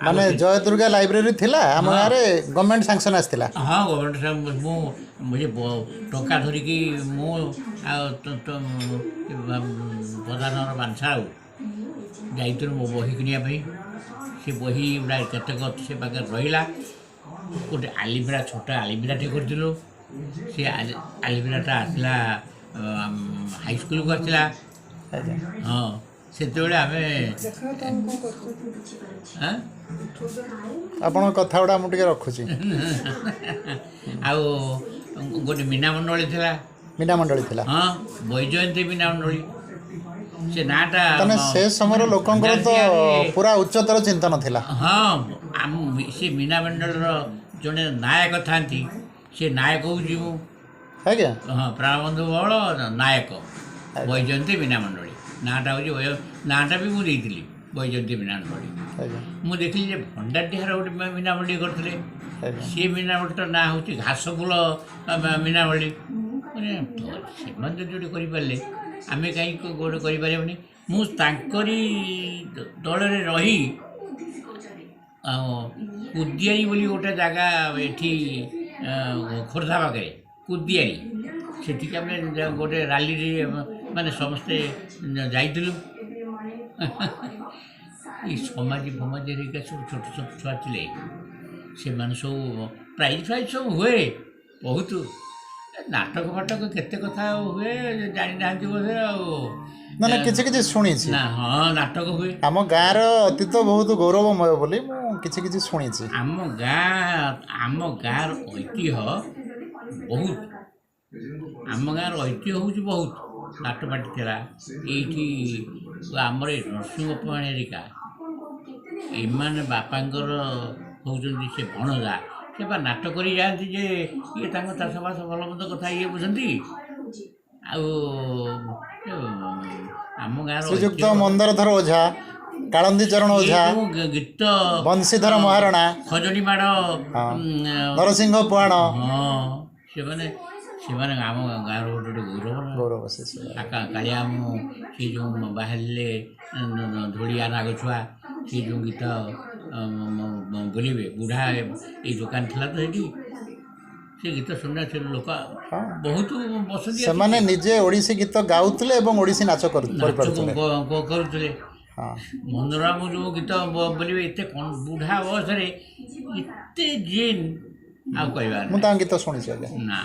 माने जय दुर्गा लाइब्रेरी थिला आम गाँव में गवर्नमेंट सैंक्शन आसला। हाँ गवर्नमेंट मुझे टंका धरिकी मु प्रधान बांछा जाइलु मो बही किनिया से बही गुड़ा केतक से पाखे रहा गोटे आलिमिरा छोटा आलिमिराटे करूँ से आलिमिराटा आसला हाईस्कल को आसला। हाँ से आम आपण कथा गुड़ा मुझे रखुची आउ गोटे मीना मंडली थी मीना मंडली थिला। हाँ बैजयंती मीना मंडली से नाटा तने से समय लोकंकर तो पूरा उच्चतर चिंतन थिला। हाँ से मीना मंडल जड़े नायक था से नायक हूँ है क्या? हाँ प्राणबंधु बल नायक बैजयंती मीना मंडली नाटा हूँ नाटा भी मुझे बैजयंती मीना मंडली मुझे देखिली भंडारटीहार गोटे मीना मंडली करते सी मीना मंडल ना हूँ घासफुल मीना मंडली से जो करें आम कहीं गोटे करें मुझी दल रही कुदियारी बोली गोटे जगह ये खोर्धा पाखे कुदियारी से गोटे रैली माने समस्ते जाइलु समाज फमाज सब छोट छोट छुआ थे से सब प्राइज फाइज सब हुए बहुत नाटक फाटक केते कथा हुए जानी ना बोधे ना ना किछि किछि शुणी ना हाँ नाटक हुए आम गाँव अतीत बहुत गौरवमय बोली किछि किछि शुणी आम गाँव ऐतिह्य बहुत आम गाँव ऐतिह्य हूँ बहुत नाटपाटी था ये आमर नरसिंह पाणिका एମାନେ बापांकर होउछन्ती से भणजा से बा नाटक करी जाती जे ये तांको चाषबास भल मन्द कथा ये बुझंती आम गाँव श्रीयुक्त मंदरधर ओझा कालंदी चरण ओझा गीत बंशीधर महारणा खजड़ी माड़ नरसिंह पुराण हाँ से आम गाँव गोटे गौरव गौरव से कालिया सी जो बाहर धूलिया नाग छुआ सी जो गीत बोलिए बुढ़ा ये दुकान थी तो ये से गीत शुणा से लोक बहुत बसती से माने निजे ओडिसी गीत गाउतले एवं ओडिसी नाच करुले मनोरम जो गीत बोलिए एत बुढ़ा बयस एत जेन आ कह गीत शुणी ना